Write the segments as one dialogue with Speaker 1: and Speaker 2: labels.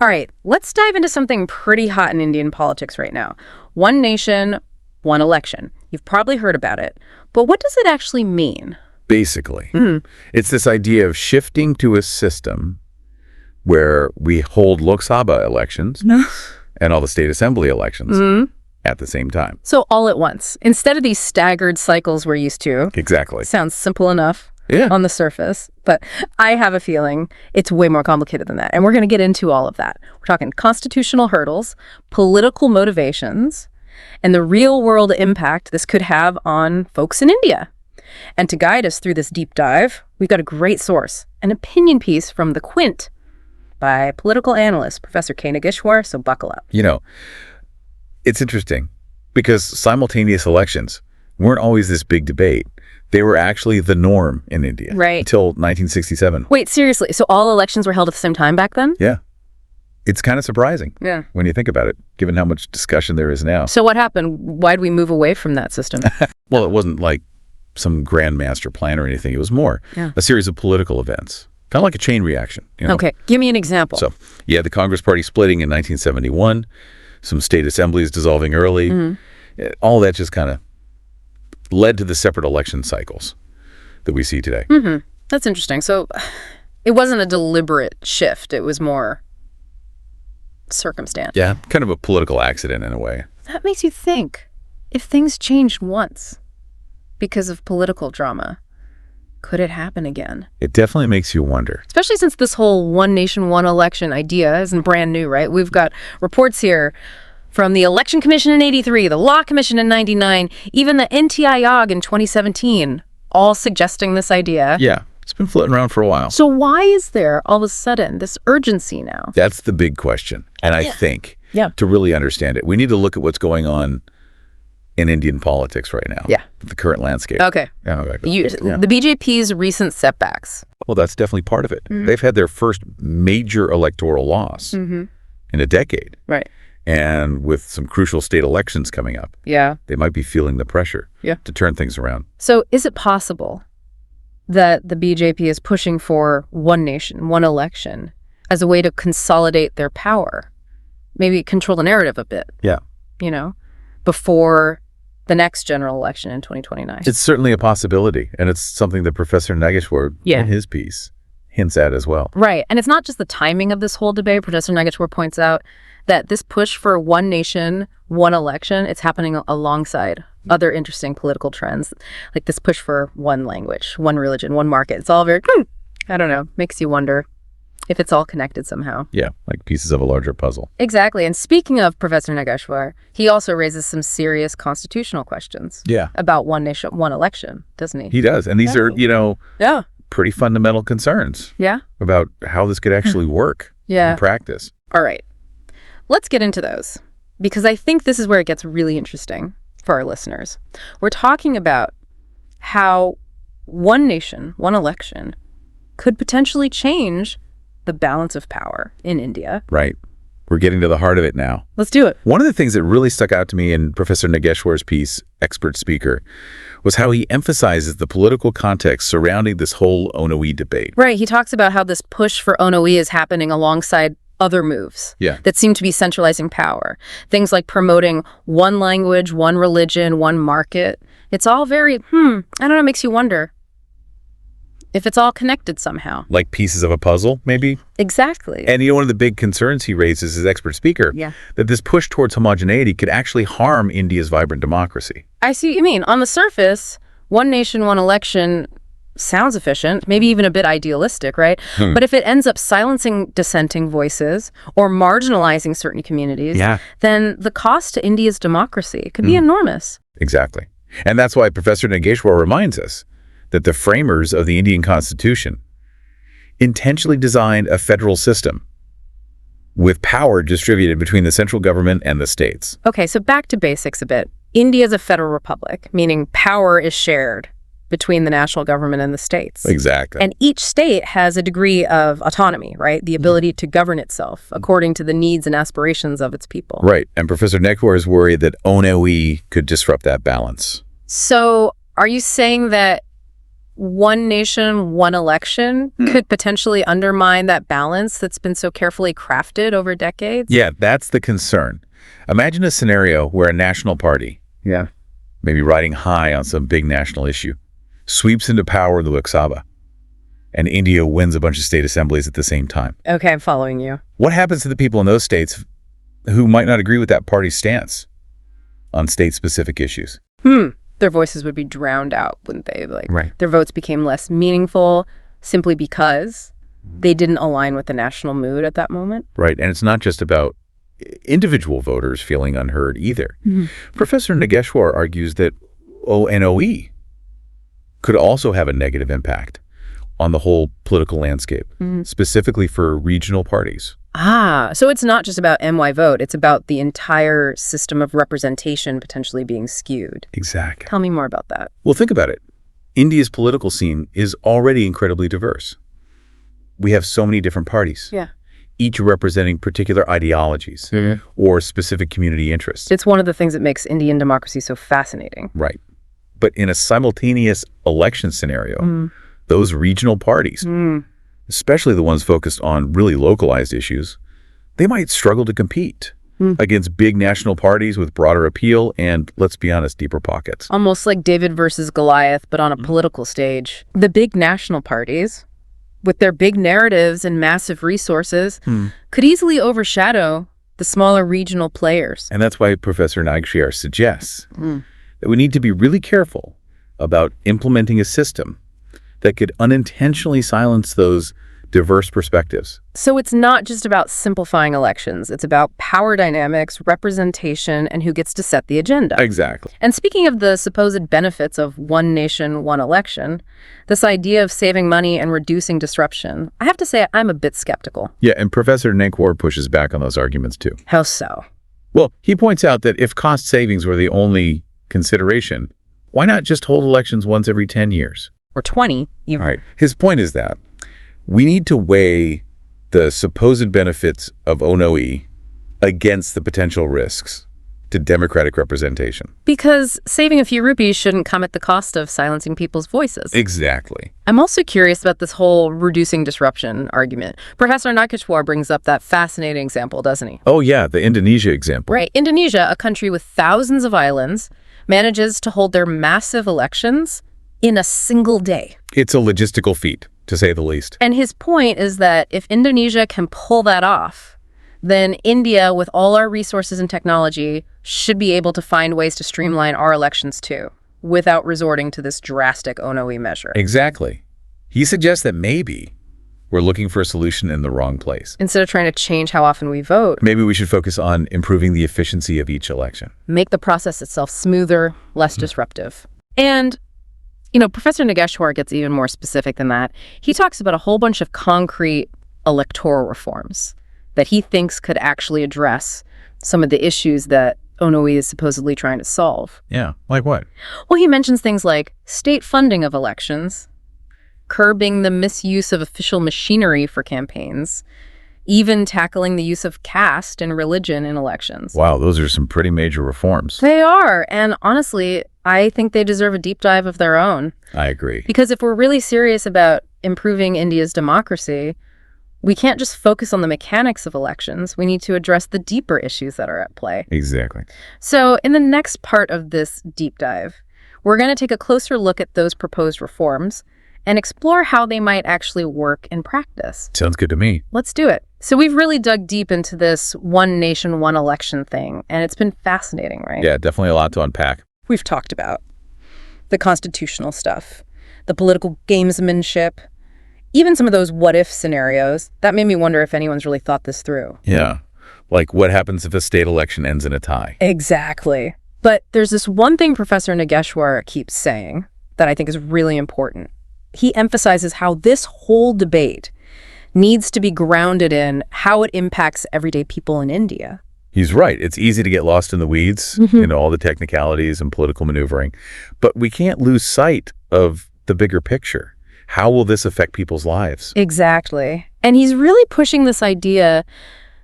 Speaker 1: All right, let's dive into something pretty hot in Indian politics right now. One nation, one election. You've probably heard about it, but what does it actually mean?
Speaker 2: Basically, it's this idea of shifting to a system where we hold Lok Sabha elections and all the state assembly elections at the same time.
Speaker 1: So all at once, instead of these staggered cycles we're used to.
Speaker 2: Exactly.
Speaker 1: Sounds simple enough
Speaker 2: Yeah.
Speaker 1: on the surface, but I have a feeling it's way more complicated than that. And we're going to get into all of that. We're talking constitutional hurdles, political motivations, and the real-world impact this could have on folks in India. And to guide us through this deep dive, we've got a great source, an opinion piece from The Quint by political analyst Professor K. Nageshwar, so buckle up.
Speaker 2: You know, it's interesting because simultaneous elections weren't always this big debate. They were actually the norm in India until 1967.
Speaker 1: Wait, seriously? So all elections were held at the same time back then?
Speaker 2: Yeah. It's kind of surprising when you think about it, given how much discussion there is now.
Speaker 1: So what happened? Why'd we move away from that system?
Speaker 2: Well, it wasn't like some grand master plan or anything. It was more a series of political events, kind of like a chain reaction. You know?
Speaker 1: Okay, give me an example.
Speaker 2: So, yeah, the Congress Party splitting in 1971, some state assemblies dissolving early. All that just kind of led to the separate election cycles that we see today.
Speaker 1: That's interesting. So it wasn't a deliberate shift. It was more circumstance.
Speaker 2: Yeah, kind of a political accident in a way.
Speaker 1: That makes you think, if things changed once because of political drama, could it happen again?
Speaker 2: It definitely makes you wonder.
Speaker 1: Especially since this whole one nation, one election idea isn't brand new, right? We've got reports here from the Election Commission in 83, the Law Commission in 99, even the NTI Aayog in 2017, all suggesting this idea.
Speaker 2: Yeah, it's been floating around for a while.
Speaker 1: So why is there all of a sudden this urgency now?
Speaker 2: That's the big question. And I think to really understand it, we need to look at what's going on in Indian politics right now.
Speaker 1: Yeah.
Speaker 2: The current landscape.
Speaker 1: Okay. The BJP's recent setbacks.
Speaker 2: Well, that's definitely part of it. They've had their first major electoral loss in a decade.
Speaker 1: Right.
Speaker 2: And with some crucial state elections coming up, they might be feeling the pressure to turn things around.
Speaker 1: So is it possible that the BJP is pushing for one nation, one election as a way to consolidate their power? Maybe control the narrative a bit.
Speaker 2: Yeah.
Speaker 1: You know, before the next general election in 2029.
Speaker 2: It's certainly a possibility. And it's something that Professor Nageshwar in his piece hints at as well.
Speaker 1: Right. And it's not just the timing of this whole debate. Professor Nageshwar points out that this push for one nation, one election, it's happening alongside other interesting political trends, like this push for one language, one religion, one market. It's all very, I don't know, makes you wonder if it's all connected somehow.
Speaker 2: Yeah, like pieces of a larger puzzle.
Speaker 1: Exactly. And speaking of Professor Nageshwar, he also raises some serious constitutional questions about one nation, one election, doesn't he?
Speaker 2: He does. And these are, you know, pretty fundamental concerns about how this could actually work in practice.
Speaker 1: All right. Let's get into those, because I think this is where it gets really interesting for our listeners. We're talking about how one nation, one election could potentially change the balance of power in India.
Speaker 2: Right. We're getting to the heart of it now.
Speaker 1: Let's do it.
Speaker 2: One of the things that really stuck out to me in Professor Nageshwar's piece, Expert Speaker, was how he emphasizes the political context surrounding this whole ONOE debate.
Speaker 1: Right. He talks about how this push for ONOE is happening alongside other moves that seem to be centralizing power. Things like promoting one language, one religion, one market. It's all very, I don't know, makes you wonder if it's all connected somehow.
Speaker 2: Like pieces of a puzzle, maybe?
Speaker 1: Exactly.
Speaker 2: And you know, one of the big concerns he raises as expert speaker, that this push towards homogeneity could actually harm India's vibrant democracy.
Speaker 1: I see what you mean. On the surface, one nation, one election sounds efficient, maybe even a bit idealistic, right? But if it ends up silencing dissenting voices or marginalizing certain communities, then the cost to India's democracy could be enormous.
Speaker 2: Exactly. And that's why Professor Nageshwar reminds us that the framers of the Indian Constitution intentionally designed a federal system with power distributed between the central government and the states.
Speaker 1: Okay, so back to basics a bit. India is a federal republic, meaning power is shared between the national government and the states.
Speaker 2: Exactly.
Speaker 1: And each state has a degree of autonomy, right? The ability to govern itself according to the needs and aspirations of its people.
Speaker 2: Right. And Professor Nageshwar is worried that ONOE could disrupt that balance.
Speaker 1: So are you saying that one nation, one election could potentially undermine that balance that's been so carefully crafted over decades?
Speaker 2: Yeah, that's the concern. Imagine a scenario where a national party, maybe riding high on some big national issue, sweeps into power in the Lok Sabha, and India wins a bunch of state assemblies at the same time.
Speaker 1: Okay, I'm following you.
Speaker 2: What happens to the people in those states who might not agree with that party's stance on state-specific issues?
Speaker 1: Their voices would be drowned out, wouldn't they? Like,
Speaker 2: Right.
Speaker 1: their votes became less meaningful simply because they didn't align with the national mood at that moment.
Speaker 2: Right, and it's not just about individual voters feeling unheard either. Professor Nageshwar argues that ONOE could also have a negative impact on the whole political landscape, specifically for regional parties.
Speaker 1: So it's not just about MY vote, it's about the entire system of representation potentially being skewed.
Speaker 2: Exactly.
Speaker 1: Tell me more about that.
Speaker 2: Well, think about it. India's political scene is already incredibly diverse. We have so many different parties, each representing particular ideologies or specific community interests.
Speaker 1: It's one of the things that makes Indian democracy so fascinating.
Speaker 2: Right. But in a simultaneous election scenario, those regional parties, especially the ones focused on really localized issues, they might struggle to compete against big national parties with broader appeal and, let's be honest, deeper pockets.
Speaker 1: Almost like David versus Goliath, but on a political stage. The big national parties, with their big narratives and massive resources, could easily overshadow the smaller regional players.
Speaker 2: And that's why Professor Nageshwar suggests that we need to be really careful about implementing a system that could unintentionally silence those diverse perspectives.
Speaker 1: So it's not just about simplifying elections. It's about power dynamics, representation, and who gets to set the agenda.
Speaker 2: Exactly.
Speaker 1: And speaking of the supposed benefits of one nation, one election, this idea of saving money and reducing disruption, I have to say I'm a bit skeptical.
Speaker 2: Yeah, and Professor Nageshwar pushes back on those arguments too.
Speaker 1: How so?
Speaker 2: Well, he points out that if cost savings were the only consideration, why not just hold elections once every 10 years?
Speaker 1: Or 20.
Speaker 2: All right. His point is that we need to weigh the supposed benefits of ONOE against the potential risks to democratic representation.
Speaker 1: Because saving a few rupees shouldn't come at the cost of silencing people's voices.
Speaker 2: Exactly.
Speaker 1: I'm also curious about this whole reducing disruption argument. Professor Nageshwar brings up that fascinating example, doesn't he?
Speaker 2: Oh, yeah, the Indonesia example.
Speaker 1: Right. Indonesia, a country with thousands of islands, manages to hold their massive elections in a single day.
Speaker 2: It's a logistical feat, to say the least.
Speaker 1: And his point is that if Indonesia can pull that off, then India, with all our resources and technology, should be able to find ways to streamline our elections too, without resorting to this drastic ONOE measure.
Speaker 2: Exactly. He suggests that maybe we're looking for a solution in the wrong place.
Speaker 1: Instead of trying to change how often we vote,
Speaker 2: Maybe we should focus on improving the efficiency of each election.
Speaker 1: make the process itself smoother, less disruptive. And Professor Nageshwar gets even more specific than that. He talks about a whole bunch of concrete electoral reforms that he thinks could actually address some of the issues that ONOE is supposedly trying to solve.
Speaker 2: Yeah, like what?
Speaker 1: Well, he mentions things like state funding of elections, curbing the misuse of official machinery for campaigns, even tackling the use of caste and religion in elections.
Speaker 2: Wow, those are some pretty major reforms.
Speaker 1: They are, and honestly, I think they deserve a deep dive of their own.
Speaker 2: I agree.
Speaker 1: Because if we're really serious about improving India's democracy, we can't just focus on the mechanics of elections. We need to address the deeper issues that are at play.
Speaker 2: Exactly.
Speaker 1: So in the next part of this deep dive, we're going to take a closer look at those proposed reforms and explore how they might actually work in practice.
Speaker 2: Sounds good to me.
Speaker 1: Let's do it. So we've really dug deep into this one nation, one election thing, and it's been fascinating, right?
Speaker 2: Yeah, definitely a lot to unpack.
Speaker 1: We've talked about the constitutional stuff, the political gamesmanship, even some of those what-if scenarios. That made me wonder if anyone's really thought this through.
Speaker 2: Yeah, like what happens if a state election ends in a tie?
Speaker 1: Exactly. But there's this one thing Professor Nageshwar keeps saying that I think is really important. He emphasizes how this whole debate needs to be grounded in how it impacts everyday people in India.
Speaker 2: He's right. It's easy to get lost in the weeds, all the technicalities and political maneuvering. But we can't lose sight of the bigger picture. How will this affect people's lives?
Speaker 1: Exactly. And he's really pushing this idea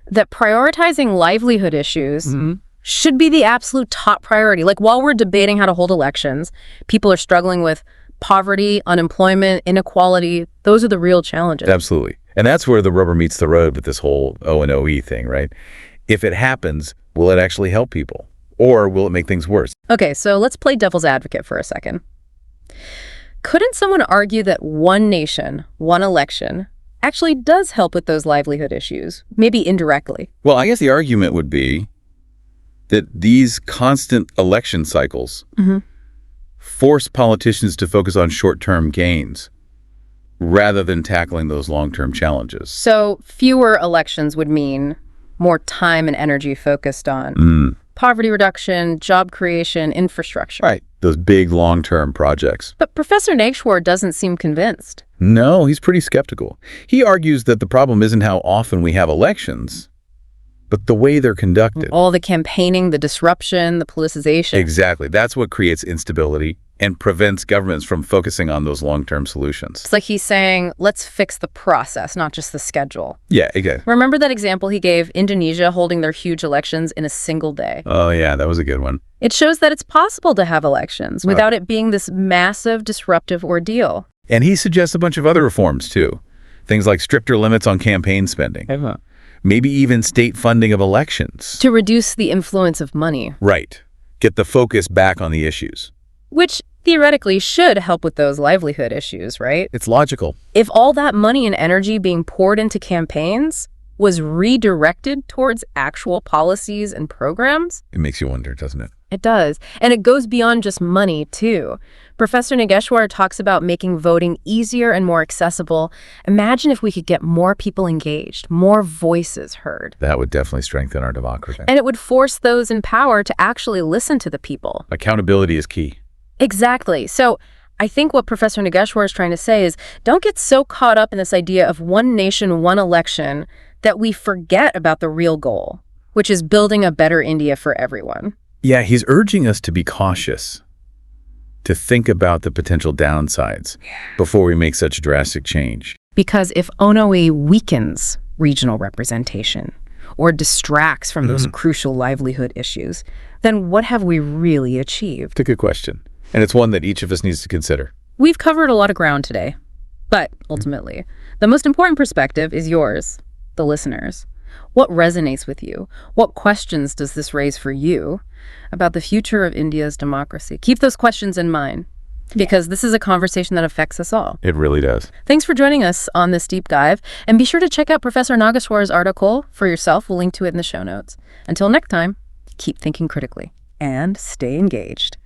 Speaker 1: that prioritizing livelihood issues should be the absolute top priority. Like while we're debating how to hold elections, people are struggling with Poverty, unemployment, inequality, those are the real challenges.
Speaker 2: Absolutely. And that's where the rubber meets the road with this whole O and OE thing, right? If it happens, will it actually help people? Or will it make things worse?
Speaker 1: Okay, so let's play devil's advocate for a second. Couldn't someone argue that one nation, one election, actually does help with those livelihood issues, maybe indirectly?
Speaker 2: Well, I guess the argument would be that these constant election cycles force politicians to focus on short-term gains rather than tackling those long-term challenges.
Speaker 1: So fewer elections would mean more time and energy focused on poverty reduction, job creation, infrastructure.
Speaker 2: Right. Those big long-term projects.
Speaker 1: But Professor Nageshwar doesn't seem convinced.
Speaker 2: No, he's pretty skeptical. He argues that the problem isn't how often we have elections, but the way they're conducted.
Speaker 1: All the campaigning, the disruption, the politicization.
Speaker 2: Exactly. That's what creates instability and prevents governments from focusing on those long-term solutions.
Speaker 1: It's like he's saying, let's fix the process, not just the schedule.
Speaker 2: Yeah, exactly.
Speaker 1: Remember that example he gave, Indonesia holding their huge elections in a single day?
Speaker 2: Oh, yeah, that was a good one.
Speaker 1: It shows that it's possible to have elections without it being this massive, disruptive ordeal.
Speaker 2: And he suggests a bunch of other reforms, too. Things like stricter limits on campaign spending. Maybe even state funding of elections.
Speaker 1: To reduce the influence of money.
Speaker 2: Right. Get the focus back on the issues.
Speaker 1: Which theoretically should help with those livelihood issues, right?
Speaker 2: It's logical.
Speaker 1: If all that money and energy being poured into campaigns was redirected towards actual policies and programs.
Speaker 2: It makes you wonder, doesn't it?
Speaker 1: It does. And it goes beyond just money, too. Professor Nageshwar talks about making voting easier and more accessible. Imagine if we could get more people engaged, more voices heard.
Speaker 2: That would definitely strengthen our democracy.
Speaker 1: And it would force those in power to actually listen to the people.
Speaker 2: Accountability is key.
Speaker 1: Exactly. So I think what Professor Nageshwar is trying to say is don't get so caught up in this idea of one nation, one election that we forget about the real goal, which is building a better India for everyone.
Speaker 2: Yeah, he's urging us to be cautious, to think about the potential downsides before we make such drastic change.
Speaker 1: Because if ONOE weakens regional representation or distracts from those crucial livelihood issues, then what have we really achieved?
Speaker 2: It's a good question, and it's one that each of us needs to consider.
Speaker 1: We've covered a lot of ground today, but ultimately, the most important perspective is yours, the listeners. What resonates with you? What questions does this raise for you about the future of India's democracy? Keep those questions in mind, because this is a conversation that affects us all.
Speaker 2: It really does.
Speaker 1: Thanks for joining us on this deep dive, and be sure to check out Professor Nageshwar's article for yourself. We'll link to it in the show notes. Until next time, keep thinking critically and stay engaged.